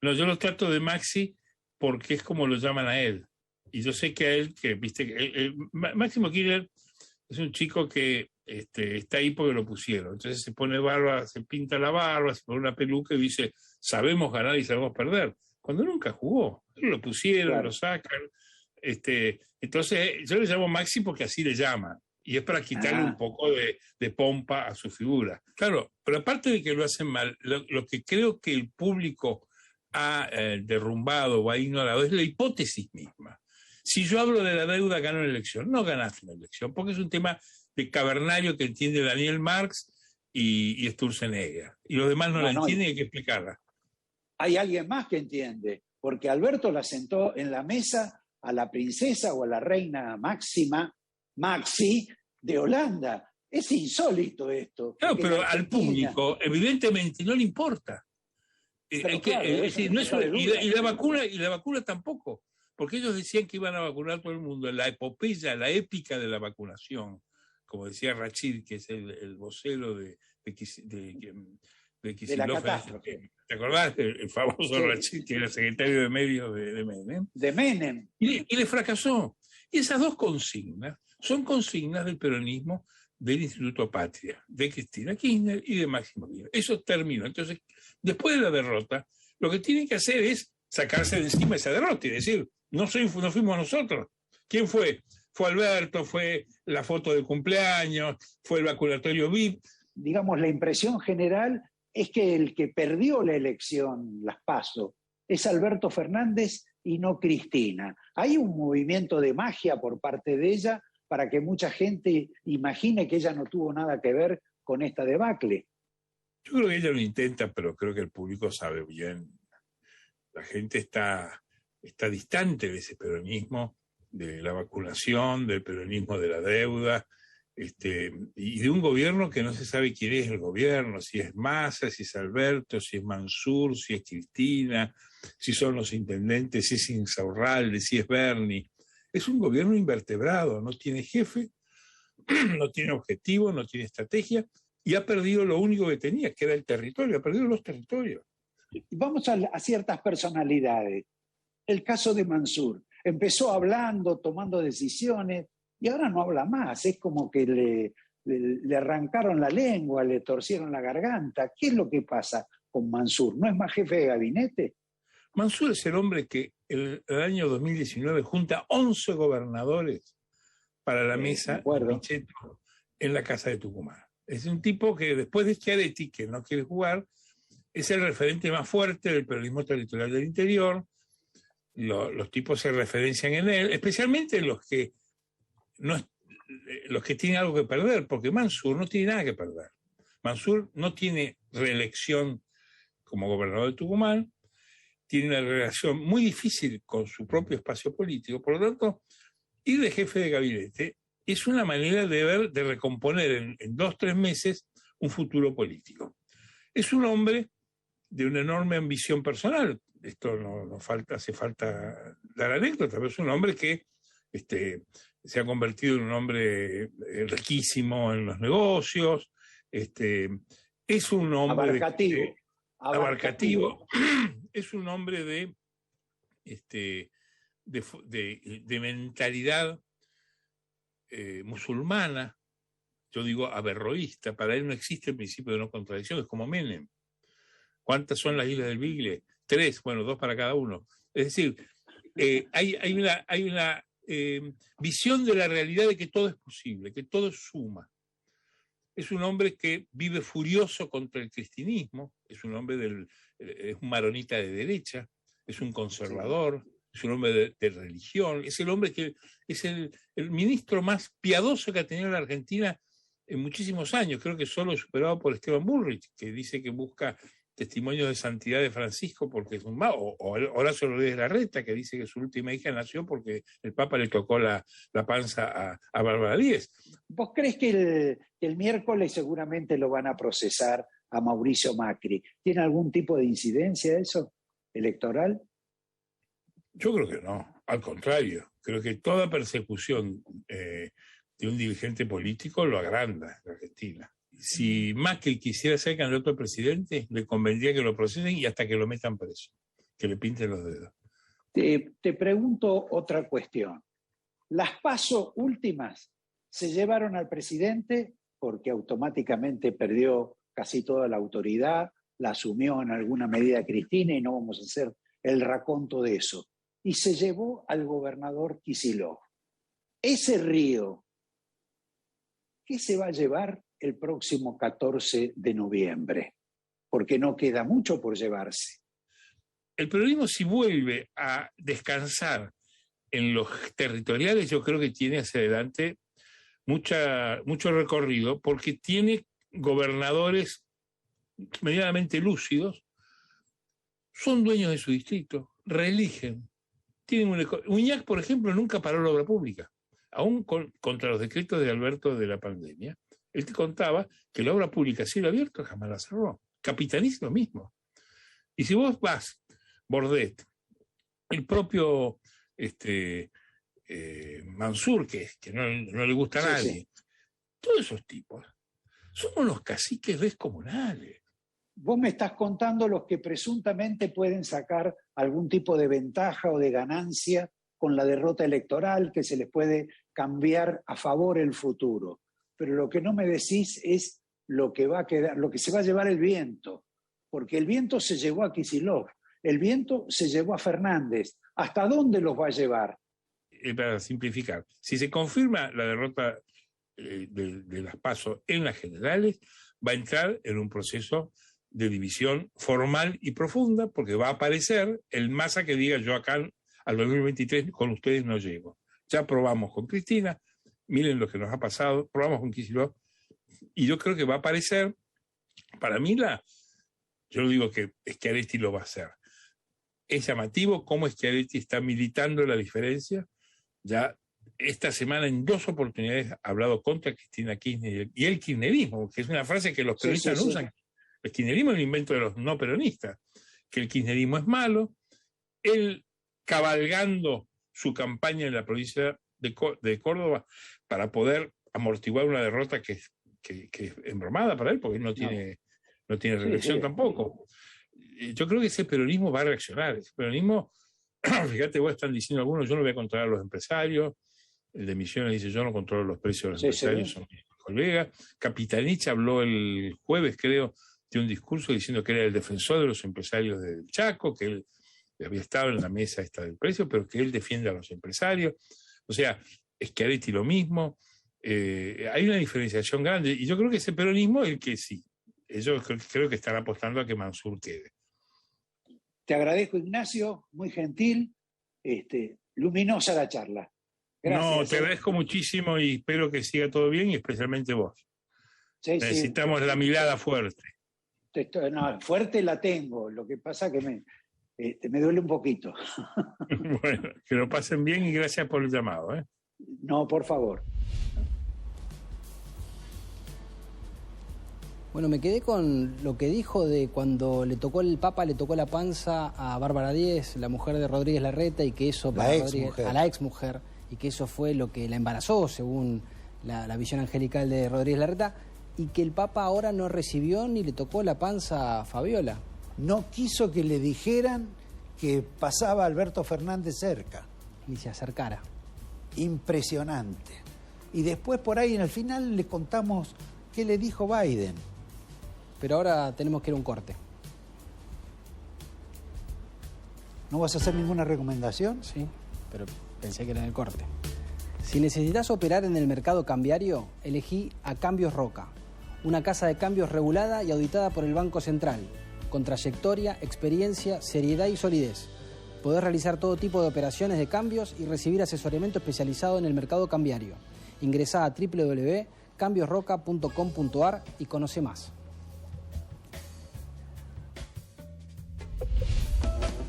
No, yo lo trato de Maxi porque es como lo llaman a él. Y yo sé que a él, que viste, Máximo Kirchner es un chico que está ahí porque lo pusieron. Entonces se pone barba, se pinta la barba, se pone una peluca y dice, sabemos ganar y sabemos perder. Cuando nunca jugó. Lo pusieron, claro. Lo sacan. Entonces yo le llamo Maxi porque así le llaman. Y es para quitarle un poco de pompa a su figura. Claro, pero aparte de que lo hacen mal, lo que creo que el público ha derrumbado o ha ignorado es la hipótesis misma. Si yo hablo de la deuda, gano una elección. No ganaste una elección, porque es un tema de cavernario que entiende Daniel Marx y Sturzenegger. Y los demás no la entienden y hay que explicarla. Hay alguien más que entiende, porque Alberto la sentó en la mesa a la princesa o a la reina Maxi de Holanda. Es insólito esto. Claro, pero al público evidentemente no le importa. Y la vacuna tampoco, porque ellos decían que iban a vacunar a todo el mundo. La epopeya, la épica de la vacunación, como decía Rachid, que es el vocero de Kicillof. ¿Te acordás? El famoso Rachid, que era secretario de medios de Menem. De Menem. Y le fracasó. Y esas dos consignas son consignas del peronismo del Instituto Patria, de Cristina Kirchner y de Máximo Kirchner. Eso terminó. Entonces, después de la derrota, lo que tienen que hacer es sacarse de encima esa derrota y decir, no fuimos nosotros. ¿Quién fue? Fue Alberto, fue la foto del cumpleaños, fue el vacunatorio VIP. Digamos, la impresión general es que el que perdió la elección, las PASO, es Alberto Fernández y no Cristina. Hay un movimiento de magia por parte de ella para que mucha gente imagine que ella no tuvo nada que ver con esta debacle. Yo creo que ella lo intenta, pero creo que el público sabe bien. La gente está distante de ese peronismo, de la vacunación, del peronismo de la deuda, y de un gobierno que no se sabe quién es el gobierno, si es Massa, si es Alberto, si es Mansur, si es Cristina, si son los intendentes, si es Insaurralde, si es Berni. Es un gobierno invertebrado, no tiene jefe, no tiene objetivo, no tiene estrategia, y ha perdido lo único que tenía, que era el territorio, ha perdido los territorios. Vamos a ciertas personalidades. El caso de Mansur. Empezó hablando, tomando decisiones, y ahora no habla más. Es como que le arrancaron la lengua, le torcieron la garganta. ¿Qué es lo que pasa con Mansur? ¿No es más jefe de gabinete? Mansur es el hombre que el año 2019 junta 11 gobernadores para la mesa de Pichetto en la casa de Tucumán. Es un tipo que después de Schiaretti, que no quiere jugar, es el referente más fuerte del peronismo territorial del interior. Los tipos se referencian en él, especialmente los que tienen algo que perder, porque Mansur no tiene nada que perder. Mansur no tiene reelección como gobernador de Tucumán, tiene una relación muy difícil con su propio espacio político, por lo tanto, ir de jefe de gabinete es una manera de recomponer en 2-3 meses un futuro político. Es un hombre de una enorme ambición personal. Esto hace falta dar anécdota, pero es un hombre que se ha convertido en un hombre riquísimo en los negocios, es un hombre abarcativo. Es un hombre de mentalidad musulmana, yo digo averroísta. Para él no existe el principio de no contradicción, es como Menem. ¿Cuántas son las islas del Bigle? 3, bueno, 2 para cada uno. Es decir, hay una visión de la realidad de que todo es posible, que todo suma. Es un hombre que vive furioso contra el cristianismo, es un hombre es un maronita de derecha, es un conservador, es un hombre de religión, es el hombre que es el ministro más piadoso que ha tenido la Argentina en muchísimos años, creo que solo superado por Esteban Bullrich, que dice que busca testimonios de santidad de Francisco porque es un mago, o Horacio Rodríguez Larreta, que dice que su última hija nació porque el Papa le tocó la panza a Bárbara Díez. ¿Vos crees que el miércoles seguramente lo van a procesar a Mauricio Macri? ¿Tiene algún tipo de incidencia eso electoral? Yo creo que no, al contrario, creo que toda persecución de un dirigente político lo agranda en Argentina. Si Macri quisiera ser candidato a presidente, le convendría que lo procesen y hasta que lo metan preso, que le pinten los dedos. Te pregunto otra cuestión. Las PASO últimas se llevaron al presidente porque automáticamente perdió casi toda la autoridad, la asumió en alguna medida Cristina y no vamos a hacer el raconto de eso. Y se llevó al gobernador Kicillof. Ese río, ¿qué se va a llevar el próximo 14 de noviembre? Porque no queda mucho por llevarse. El peronismo, si vuelve a descansar en los territoriales, yo creo que tiene hacia adelante mucho recorrido, porque tiene gobernadores medianamente lúcidos, son dueños de su distrito, reeligen. Uñac, por ejemplo, nunca paró la obra pública, aún contra los decretos de Alberto de la pandemia. Él te contaba que la obra pública a cielo abierto jamás la cerró. Capitaniz lo mismo. Y si vos vas, Bordet, el propio Mansur, que no le gusta a nadie, sí. Todos esos tipos son unos caciques descomunales. Vos me estás contando los que presuntamente pueden sacar algún tipo de ventaja o de ganancia con la derrota electoral, que se les puede cambiar a favor el futuro. Pero lo que no me decís es lo que va a quedar, lo que se va a llevar el viento. Porque el viento se llevó a Kicillof, el viento se llevó a Fernández. ¿Hasta dónde los va a llevar? Para simplificar, si se confirma la derrota de las PASO en las generales, va a entrar en un proceso de división formal y profunda, porque va a aparecer el Massa que diga: yo acá al 2023 con ustedes no llego. Ya probamos con Cristina, miren lo que nos ha pasado, probamos con Kicillof, y yo creo que va a aparecer, para mí yo no digo que Schiaretti lo va a hacer. Es llamativo cómo Schiaretti está militando la diferencia. Ya esta semana en 2 oportunidades ha hablado contra Cristina Kirchner y el kirchnerismo, que es una frase que los peronistas no usan. El kirchnerismo es un invento de los no peronistas, que el kirchnerismo es malo. Él cabalgando su campaña en la provincia de Córdoba para poder amortiguar una derrota que es embromada para él, porque no tiene reelección tampoco. Yo creo que ese peronismo va a reaccionar. Ese peronismo, fíjate, vos están diciendo algunos: yo no voy a controlar a los empresarios. El de Misiones dice: yo no controlo los precios de los empresarios, son mis colegas. Capitanich habló el jueves, creo, de un discurso diciendo que era el defensor de los empresarios del Chaco, que él había estado en la mesa esta del precio, pero que él defiende a los empresarios. O sea, Schiaretti lo mismo. Hay una diferenciación grande, y yo creo que ese peronismo es el que sí. Ellos creo que están apostando a que Mansur quede. Te agradezco, Ignacio, muy gentil, luminosa la charla. Gracias. No, te agradezco muchísimo y espero que siga todo bien, y especialmente vos. Sí, necesitamos la mirada fuerte. No, fuerte la tengo, lo que pasa que me duele un poquito. Bueno, que lo pasen bien y gracias por el llamado. No, por favor. Bueno, me quedé con lo que dijo de cuando el Papa le tocó la panza a Bárbara Díez, la mujer de Rodríguez Larreta, y que eso a la exmujer, y que eso fue lo que la embarazó, según la visión angelical de Rodríguez Larreta, y que el Papa ahora no recibió ni le tocó la panza a Fabiola. No quiso que le dijeran que pasaba Alberto Fernández cerca. Ni se acercara. Impresionante. Y después por ahí en el final le contamos qué le dijo Biden. Pero ahora tenemos que ir a un corte. ¿No vas a hacer ninguna recomendación? Sí, pero pensé que era en el corte. Si necesitas operar en el mercado cambiario, elegí a Cambios Roca, una casa de cambios regulada y auditada por el Banco Central, con trayectoria, experiencia, seriedad y solidez. Podés realizar todo tipo de operaciones de cambios y recibir asesoramiento especializado en el mercado cambiario. Ingresá a www.cambiosroca.com.ar y conoce más.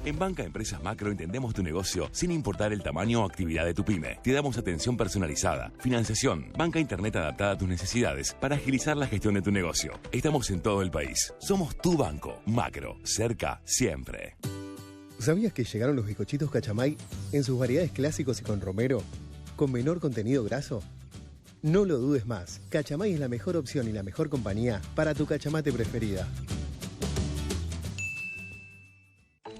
En Banca Empresas Macro entendemos tu negocio sin importar el tamaño o actividad de tu pyme. Te damos atención personalizada, financiación, banca internet adaptada a tus necesidades para agilizar la gestión de tu negocio. Estamos en todo el país. Somos tu banco. Macro. Cerca siempre. ¿Sabías que llegaron los bizcochitos Cachamay en sus variedades clásicos y con romero? ¿Con menor contenido graso? No lo dudes más. Cachamay es la mejor opción y la mejor compañía para tu cachamate preferida.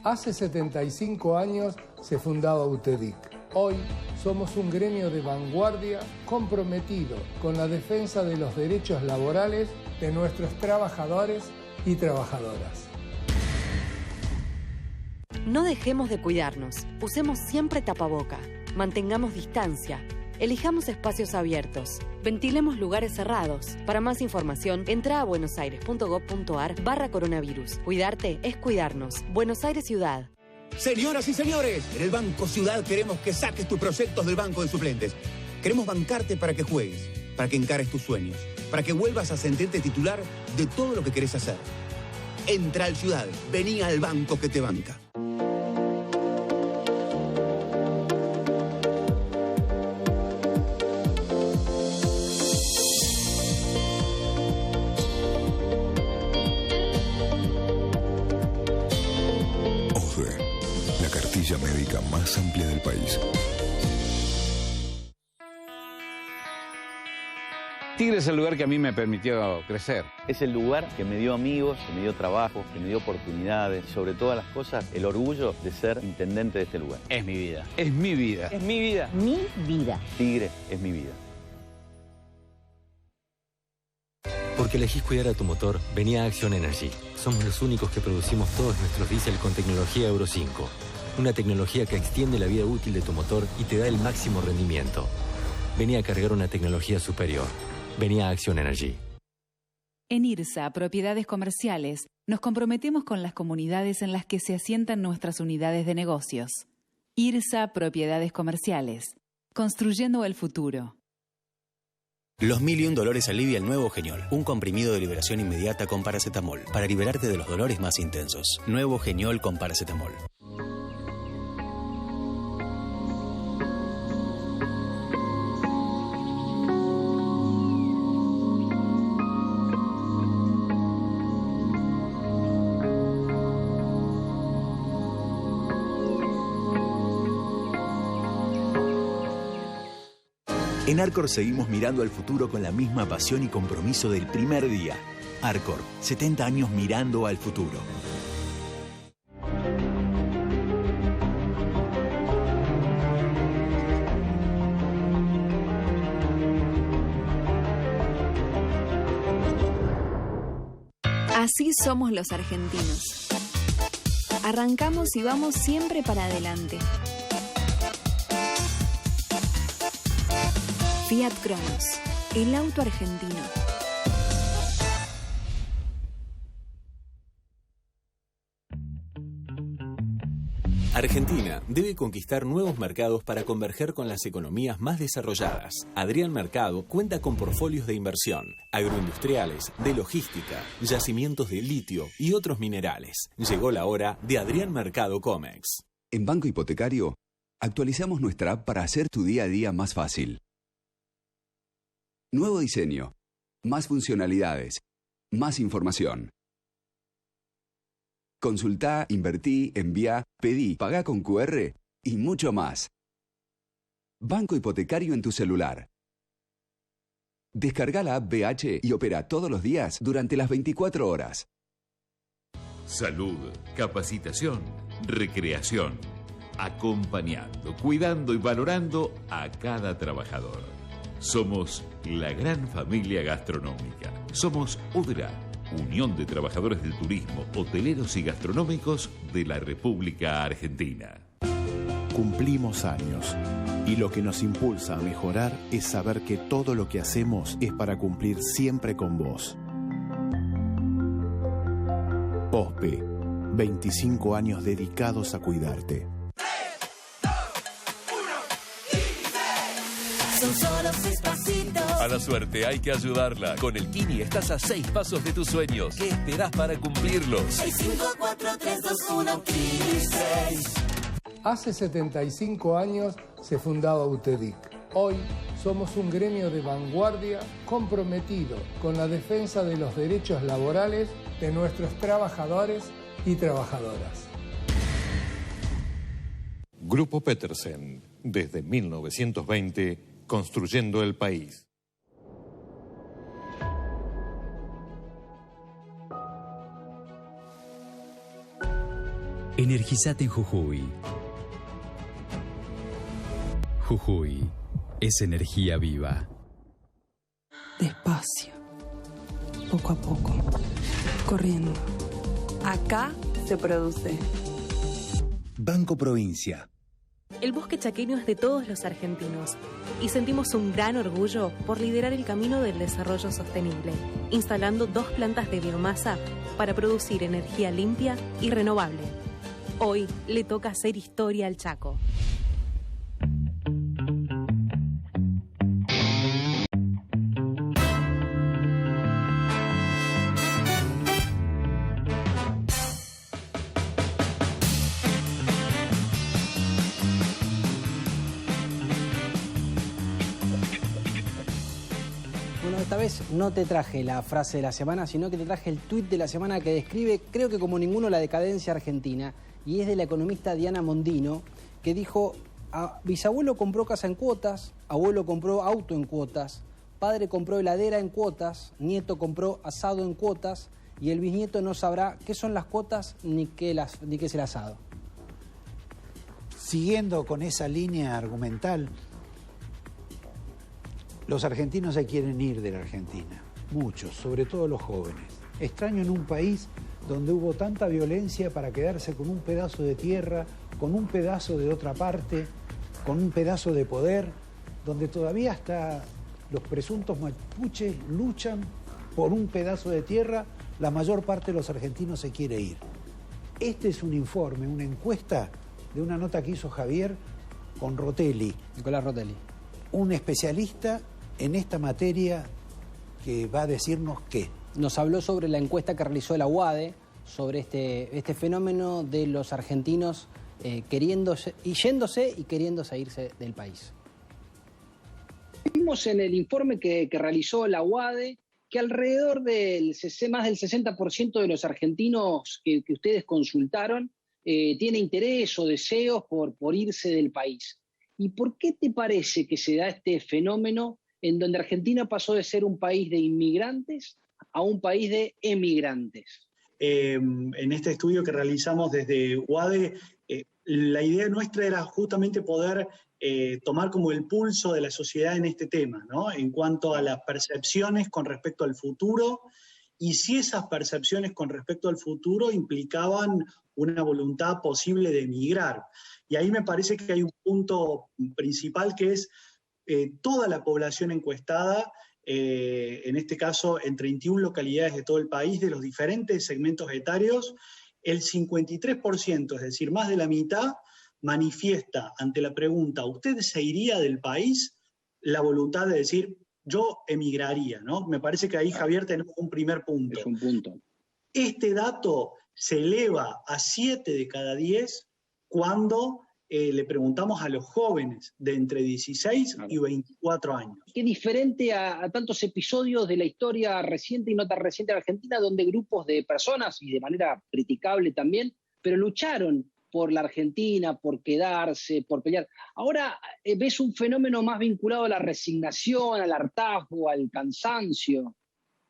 Hace 75 años se fundaba UTEDIC. Hoy somos un gremio de vanguardia comprometido con la defensa de los derechos laborales de nuestros trabajadores y trabajadoras. No dejemos de cuidarnos. Usemos siempre tapaboca. Mantengamos distancia. Elijamos espacios abiertos. Ventilemos lugares cerrados. Para más información, entra a buenosaires.gov.ar/coronavirus. Cuidarte es cuidarnos. Buenos Aires Ciudad. Señoras y señores, en el Banco Ciudad queremos que saques tus proyectos del banco de suplentes. Queremos bancarte para que juegues, para que encares tus sueños, para que vuelvas a sentirte titular de todo lo que querés hacer. Entra al Ciudad, vení al banco que te banca. Médica más amplia del país. Tigre es el lugar que a mí me permitió crecer. Es el lugar que me dio amigos, que me dio trabajo, que me dio oportunidades, sobre todas las cosas, el orgullo de ser intendente de este lugar. Es mi vida. Es mi vida. Es mi vida. Mi vida. Tigre es mi vida. Porque elegís cuidar a tu motor, vení a Action Energy. Somos los únicos que producimos todos nuestros diésel con tecnología Euro 5. Una tecnología que extiende la vida útil de tu motor y te da el máximo rendimiento. Vení a cargar una tecnología superior. Vení a Action Energy. En IRSA, Propiedades Comerciales, nos comprometemos con las comunidades en las que se asientan nuestras unidades de negocios. IRSA, Propiedades Comerciales. Construyendo el futuro. Los 1001 dolores alivia el nuevo Geniol, un comprimido de liberación inmediata con paracetamol, para liberarte de los dolores más intensos. Nuevo Geniol con paracetamol. En Arcor seguimos mirando al futuro con la misma pasión y compromiso del primer día. Arcor, 70 años mirando al futuro. Así somos los argentinos. Arrancamos y vamos siempre para adelante. Fiat Cronos, el auto argentino. Argentina debe conquistar nuevos mercados para converger con las economías más desarrolladas. Adrián Mercado cuenta con portfolios de inversión, agroindustriales, de logística, yacimientos de litio y otros minerales. Llegó la hora de Adrián Mercado Comex. En Banco Hipotecario, actualizamos nuestra app para hacer tu día a día más fácil. Nuevo diseño, más funcionalidades, más información. Consultá, invertí, enviá, pedí, pagá con QR y mucho más. Banco Hipotecario en tu celular. Descarga la app BH y opera todos los días durante las 24 horas. Salud, capacitación, recreación. Acompañando, cuidando y valorando a cada trabajador. Somos la gran familia gastronómica. Somos UDRA, Unión de Trabajadores del Turismo, Hoteleros y Gastronómicos de la República Argentina. Cumplimos años y lo que nos impulsa a mejorar es saber que todo lo que hacemos es para cumplir siempre con vos. OSPE, 25 años dedicados a cuidarte. Son solo 6 pasitos. A la suerte hay que ayudarla. Con el Kini estás a 6 pasos de tus sueños. ¿Qué esperás para cumplirlos? 6, 5, 4, 3, 2, 1, Kini 6. Hace 75 años se fundaba UTEDIC. Hoy somos un gremio de vanguardia comprometido con la defensa de los derechos laborales de nuestros trabajadores y trabajadoras. Grupo Petersen, desde 1920, construyendo el país. Energizate en Jujuy. Jujuy es energía viva. Despacio, poco a poco, corriendo. Acá se produce. Banco Provincia. El bosque chaqueño es de todos los argentinos y sentimos un gran orgullo por liderar el camino del desarrollo sostenible, instalando 2 plantas de biomasa para producir energía limpia y renovable. Hoy le toca hacer historia al Chaco. Esta vez no te traje la frase de la semana, sino que te traje el tuit de la semana que describe, creo que como ninguno, la decadencia argentina, y es de la economista Diana Mondino, que dijo: bisabuelo compró casa en cuotas, abuelo compró auto en cuotas, padre compró heladera en cuotas, nieto compró asado en cuotas, y el bisnieto no sabrá qué son las cuotas ni qué es el asado. Siguiendo con esa línea argumental, los argentinos se quieren ir de la Argentina, muchos, sobre todo los jóvenes. Extraño en un país donde hubo tanta violencia para quedarse con un pedazo de tierra, con un pedazo de otra parte, con un pedazo de poder, donde todavía hasta los presuntos mapuches luchan por un pedazo de tierra, la mayor parte de los argentinos se quiere ir. Este es un informe, una encuesta de una nota que hizo Javier con Rotelli. Nicolás Rotelli. Un especialista en esta materia que va a decirnos qué. Nos habló sobre la encuesta que realizó la UADE sobre este fenómeno de los argentinos yéndose y queriéndose irse del país. Vimos en el informe que realizó la UADE que alrededor del más del 60% de los argentinos que ustedes consultaron tiene interés o deseos por irse del país. ¿Y por qué te parece que se da este fenómeno en donde Argentina pasó de ser un país de inmigrantes a un país de emigrantes? En este estudio que realizamos desde UADE, la idea nuestra era justamente poder tomar como el pulso de la sociedad en este tema, ¿no? En cuanto a las percepciones con respecto al futuro, y si esas percepciones con respecto al futuro implicaban una voluntad posible de emigrar. Y ahí me parece que hay un punto principal que es toda la población encuestada, en este caso en 31 localidades de todo el país, de los diferentes segmentos etarios, el 53%, es decir, más de la mitad, manifiesta ante la pregunta ¿usted se iría del país? La voluntad de decir yo emigraría, ¿no? Me parece que ahí, Javier, tenemos un primer punto. Es un punto. Este dato se eleva a 7 de cada 10 cuando le preguntamos a los jóvenes de entre 16 y 24 años. Qué diferente a tantos episodios de la historia reciente y no tan reciente de Argentina, donde grupos de personas, y de manera criticable también, pero lucharon por la Argentina, por quedarse, por pelear. Ahora ves un fenómeno más vinculado a la resignación, al hartazgo, al cansancio.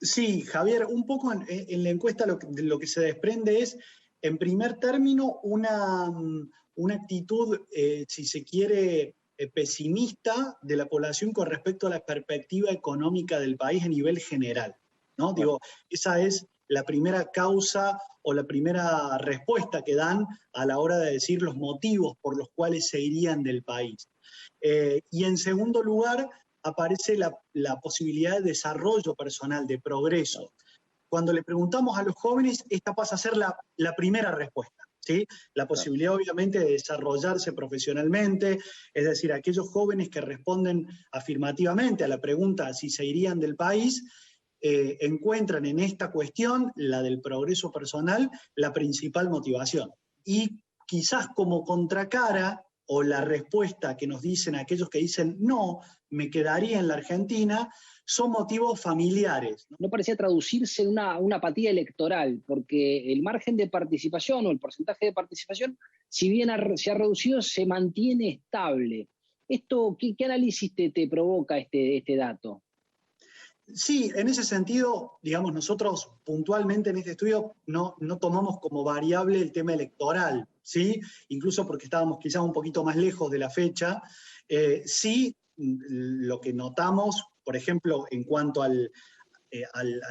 Sí, Javier, un poco en la encuesta lo que se desprende es, en primer término, una actitud, si se quiere, pesimista de la población con respecto a la perspectiva económica del país a nivel general, ¿no? Digo, esa es la primera causa o la primera respuesta que dan a la hora de decir los motivos por los cuales se irían del país. Y en segundo lugar, aparece la posibilidad de desarrollo personal, de progreso. Cuando le preguntamos a los jóvenes, esta pasa a ser la primera respuesta, ¿sí? La posibilidad, obviamente, de desarrollarse profesionalmente, es decir, aquellos jóvenes que responden afirmativamente a la pregunta si se irían del país, encuentran en esta cuestión, la del progreso personal, la principal motivación. Y quizás como contracara, o la respuesta que nos dicen aquellos que dicen no, me quedaría en la Argentina, son motivos familiares. No parecía traducirse en una apatía electoral, porque el margen de participación o el porcentaje de participación, si bien se ha reducido, se mantiene estable. Esto, ¿qué análisis te provoca este dato? Sí, en ese sentido, digamos, nosotros puntualmente en este estudio no tomamos como variable el tema electoral, ¿sí? Incluso porque estábamos quizás un poquito más lejos de la fecha. Sí, lo que notamos, por ejemplo, en cuanto al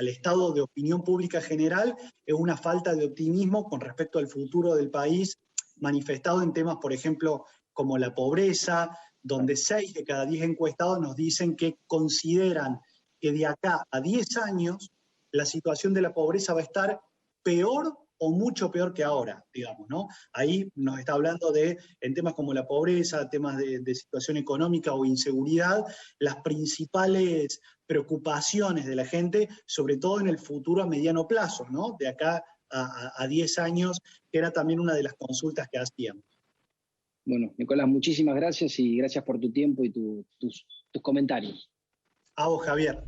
estado de opinión pública general, es una falta de optimismo con respecto al futuro del país, manifestado en temas, por ejemplo, como la pobreza, donde 6 de cada 10 encuestados nos dicen que consideran que de acá a 10 años la situación de la pobreza va a estar peor o mucho peor que ahora, digamos, ¿no? Ahí nos está hablando de, en temas como la pobreza, temas de situación económica o inseguridad, las principales preocupaciones de la gente, sobre todo en el futuro a mediano plazo, ¿no? De acá a 10 años, que era también una de las consultas que hacíamos. Bueno, Nicolás, muchísimas gracias y gracias por tu tiempo y tus comentarios. A vos, Javier.